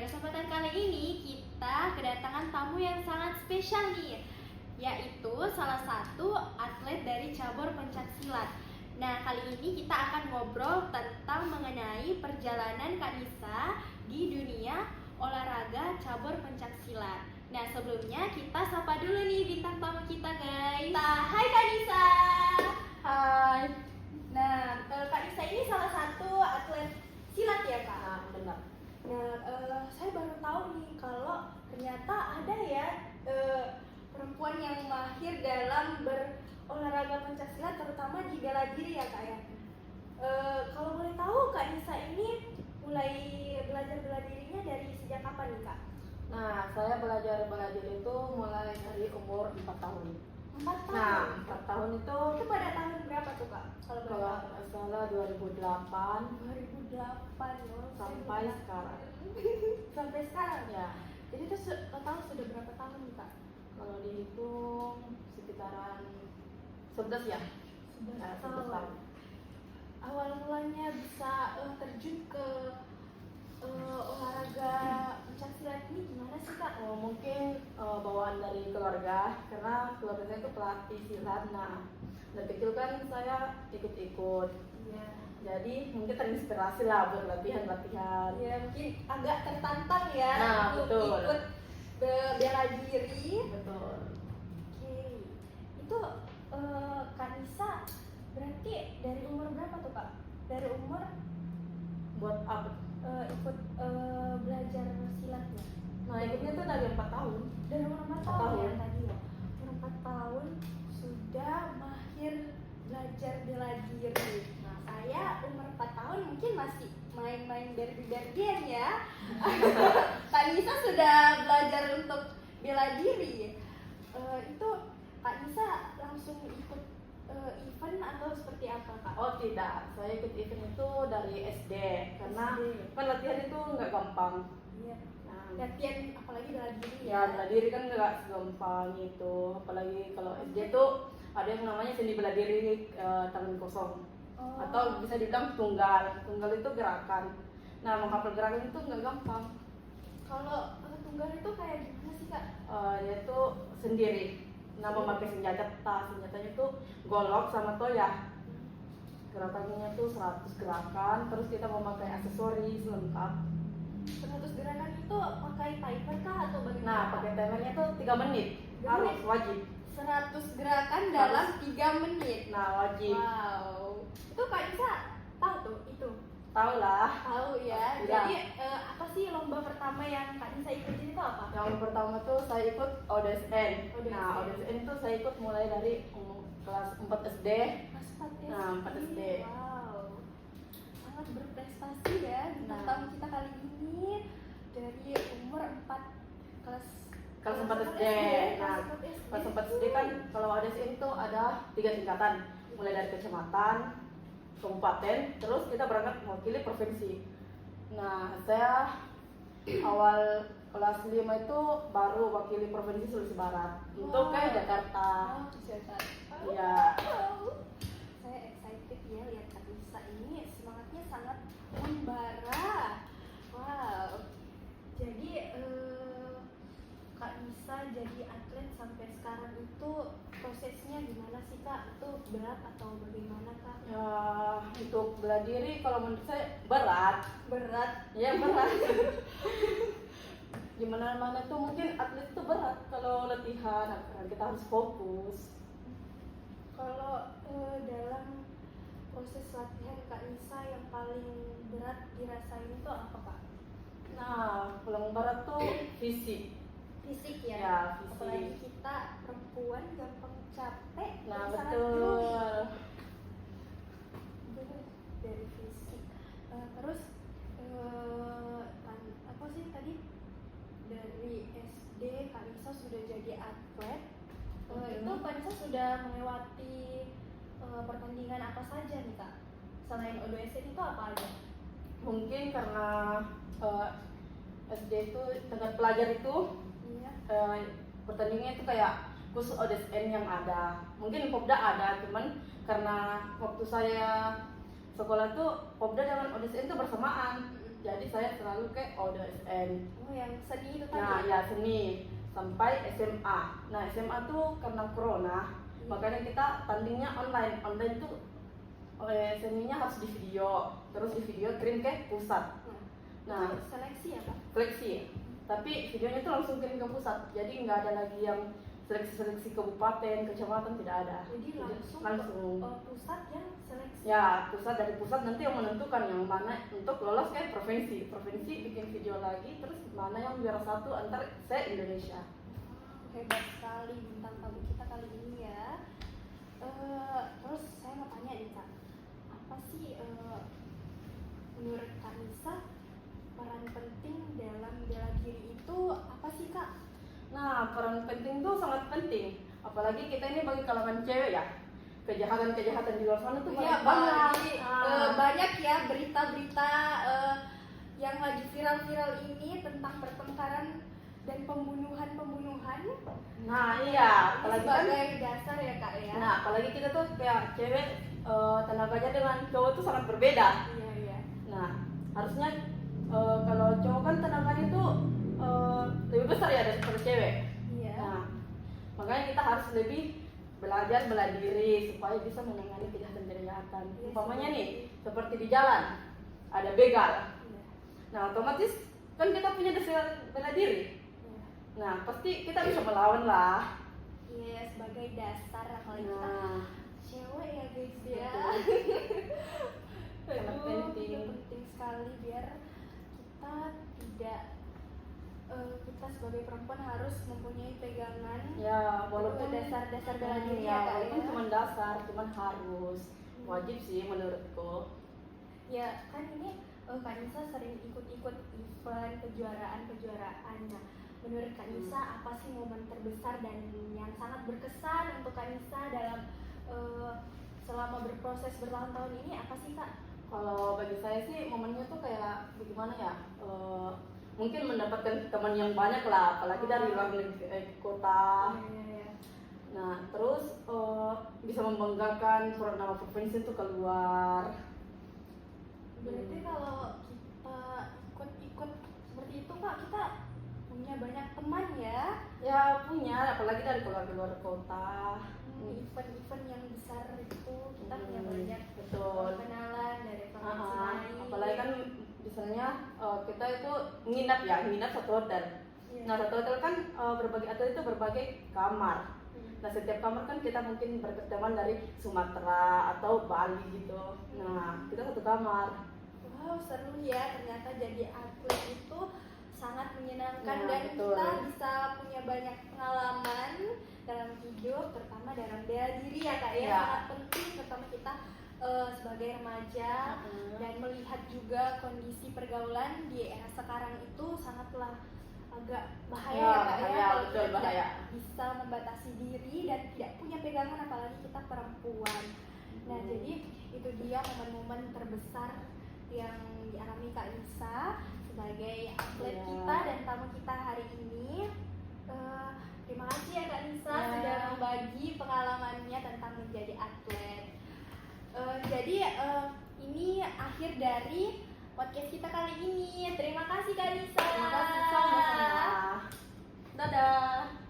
kesempatan kali ini kita kedatangan tamu yang sangat spesial nih, yaitu salah satu atlet dari cabur pencaksilat. Nah, kali ini kita akan ngobrol tentang mengenai perjalanan Kak Nisa di dunia olahraga cabur pencaksilat. Nah, sebelumnya kita sapa dulu nih bintang tamu kita, guys. Hai Kak Nisa. Hai. Nah, Kak Nisa ini salah satu atlet silat ya, Kak? Nah, benar. Nah, saya baru tahu nih kalau ternyata ada ya perempuan yang mahir dalam berolahraga pencaksilat, terutama di bela diri ya, Kak ya. Kalau boleh tahu, Kak Nisa ini mulai belajar bela dirinya dari sejak kapan nih, Kak? Nah, saya belajar bela diri itu mulai dari umur 4 tahun. 4 tahun? Nah, 4 tahun itu Itu pada tahun berapa tuh, Kak? Kalau boleh kalau tahu? nggak salah 2008 2008 loh. sampai sekarang. Sampai sekarang? Ya, Jadi itu total sudah berapa tahun nih, Kak? kalau dihitung sekitaran 11 ya. 11 Nah, 11 tahun. tahun. Awal mulanya bisa terjun ke olahraga pencaksilat ini gimana sih, Kak? Mungkin bawaan dari keluarga, karena keluarga saya itu pelatih silat. Nah, dari kecil kan saya ikut-ikut. Iya. Jadi mungkin terinspirasi lah buat latihan-latihan. Ya, mungkin agak tertantang ya Nah, untuk betul. ikut bela diri. Betul. Oke. Itu Kak Nisa berarti dari umur berapa tuh, Kak? Dari umur Buat apa? ikut belajar silatnya? Nah, ikutnya tuh dari 4 tahun. Dari umur 4 4 tahun ya tahun. tadi ya. Umur 4 tahun sudah mahir belajar bela diri. Nah, saya umur 4 tahun mungkin masih main-main Barbie-Barbian ya. Kak Nisa sudah belajar untuk bela diri. Itu Kak Nisa langsung ikut event atau seperti apa, Kak? Oh tidak, saya ikut event itu dari SD. Karena SD. kan latihan itu nggak gampang. Iya. Nah, Latihan apalagi bela diri ya bela diri kan nggak segampang itu. Apalagi kalau SD tuh ada yang namanya seni bela diri tangan kosong. Oh. Atau bisa dibilang tunggal. Tunggal itu gerakan. Nah, menghafal gerakan itu nggak gampang. Kalau tunggal itu kayak gimana sih, Kak? Yaitu sendiri. Nah, memakai senjatanya itu golok sama toyah. Gerakannya tuh 100 gerakan, terus kita memakai aksesoris lengkap. 100 gerakan itu pakai timer kah atau bagaimana? Nah, pakai timernya tuh 3 menit. 3 Harus menit? wajib. 100 gerakan dalam 3 menit. Nah, wajib. Wow. Itu Kak Nisa tahu tuh itu? Tahu lah. Tahu ya. Iya. Jadi apa sih lomba pertama yang Kak Nisa ikutin itu apa? Yang pertama tuh saya ikut ODSN. ODSN. Nah, ODSN itu saya ikut mulai dari kelas 4 SD. Kelas 4 SD. Nah, 4 SD. Wow. Sangat berprestasi ya bintang Nah. tamu kita kali ini dari umur 4 kelas Kelas 4 SD. Nah, kelas 4 SD kan kalau ODSN itu ada 3 tingkatan. Mulai dari kecamatan, kabupaten, terus kita berangkat mewakili provinsi. Nah, saya awal kelas 5 itu baru wakili provinsi Sulawesi Barat untuk ke Jakarta. Oh, Jakarta. Iya. Wow. Saya excited ya lihat Kak Nisa ini, semangatnya sangat membara. Wow. Jadi Kak Nisa jadi atlet sampai sekarang itu prosesnya gimana sih, Kak? Itu berat atau bagaimana, Kak? Ya, untuk bela diri kalau menurut saya berat. Berat. Ya, berat. Gimana-mana tuh mungkin atlet itu berat kalau latihan, karena kita harus fokus. Kalau dalam proses latihan Kak Nisa yang paling berat dirasain itu apa, Kak? Nah, paling berat tuh fisik. Fisik ya? Ya, fisik. Apalagi kita perempuan gampang capek. Nah, dan sangat betul. grogi. Bener, dari fisik. Terus apa sih tadi, dari SD Kak Nisa sudah jadi atlet. Itu Kak Nisa sudah melewati pertandingan apa saja nih, Kak? Selain ODSN itu apa aja? Mungkin karena SD itu tingkat pelajar itu Iya. pertandingannya itu kayak khusus ODSN yang ada. Mungkin Popda ada, cuman karena waktu saya sekolah tuh Popda dengan ODSN itu bersamaan. Jadi saya selalu ke ODSN. Oh, yang seni itu tadi. Nah, ya seni sampai SMA. Nah, SMA tuh karena corona, makanya kita tandingnya online. Online tuh seninya harus di video, terus di video kirim ke pusat. Nah, Itu seleksi ya, Pak? seleksi. Tapi videonya tuh langsung kirim ke pusat. Jadi nggak ada lagi yang seleksi-seleksi kabupaten, kecamatan, tidak ada. Jadi langsung, langsung. pusat yang seleksi. Ya, dari pusat nanti yang menentukan yang mana untuk lolos ke provinsi. Provinsi bikin video lagi, terus mana yang juara satu antar se-Indonesia. Hebat sekali bintang tamu kita kali ini ya. Terus saya mau tanya nih Kak, apa sih menurut Kak Nisa peran penting dalam bela diri itu apa sih Kak? Nah, peran penting tuh sangat penting. Apalagi kita ini bagi kalangan cewek ya. Kejahatan-kejahatan di luar sana tuh Iya, banyak. apalagi banyak ya berita-berita yang lagi viral-viral ini tentang pertengkaran dan pembunuhan. Nah, iya, Ini apalagi kan. sebagai dasar ya Kak ya. Nah, apalagi kita tuh kayak cewek tenaganya dengan cowok tuh sangat berbeda. Iya. Nah, harusnya kalau cowok kan tenaganya tuh lebih besar ya daripada cewek. Iya. Nah, makanya kita harus lebih belajar bela diri supaya bisa menangani kejahatan-kejahatan. Iya, Umpamanya sih. nih, seperti di jalan ada begal. Iya. Nah, otomatis kan kita punya dasar bela diri. Iya. Nah, pasti kita bisa melawan lah. Iya, sebagai dasar apalagi kita Nah, cewek ya guys ya. sangat Aduh, penting. itu penting sekali biar kita tidak kita sebagai perempuan harus mempunyai pegangan Ya, walaupun dasar-dasar bela diri ya, ya Kak walaupun ya. cuma dasar, cuman harus wajib sih menurutku. Ya kan ini Kak Nisa sering ikut-ikut event kejuaraan. Nah, menurut Kak Nisa apa sih momen terbesar dan yang sangat berkesan untuk Kak Nisa dalam selama berproses bertahun-tahun ini apa sih Kak? Kalau bagi saya sih momennya tuh kayak bagaimana ya? Mungkin mendapatkan teman yang banyak lah, apalagi dari luar negeri, kota. Iya. Nah, terus bisa membanggakan surat nama provinsi itu keluar. Berarti kalau kita ikut-ikut seperti itu Kak, kita punya banyak teman ya. Ya punya, apalagi dari keluar kota. Event-event yang besar itu kita punya banyak Betul. kenalan dari provinsi lain. Apalagi kan misalnya kita itu nginap satu hotel. Iya. Nah, satu hotel kan berbagai atlet itu berbagai kamar. Nah, setiap kamar kan kita mungkin berteman dari Sumatera atau Bali gitu. Nah, kita satu kamar. Wow, seru ya, ternyata jadi atlet itu sangat menyenangkan Ya, dan betul. kita bisa punya banyak pengalaman dalam hidup, terutama dalam bela diri ya Kak ya. Ya. Sangat penting terutama kita sebagai remaja dan melihat juga kondisi pergaulan di era sekarang itu sangatlah agak bahaya Ya, ya Kak bahaya, ya, kalau betul, kita bahaya. tidak bisa membatasi diri dan tidak punya pegangan apalagi kita perempuan. Nah, jadi itu dia momen-momen terbesar yang dialami Kak Nisa sebagai atlet Ya. kita dan tamu kita hari ini. Terima kasih ya Kak Nisa Ya. sudah membagi pengalamannya tentang menjadi atlet. Jadi ini akhir dari podcast kita kali ini. Terima kasih Kak Nisa. Terima kasih sama-sama. Dadah.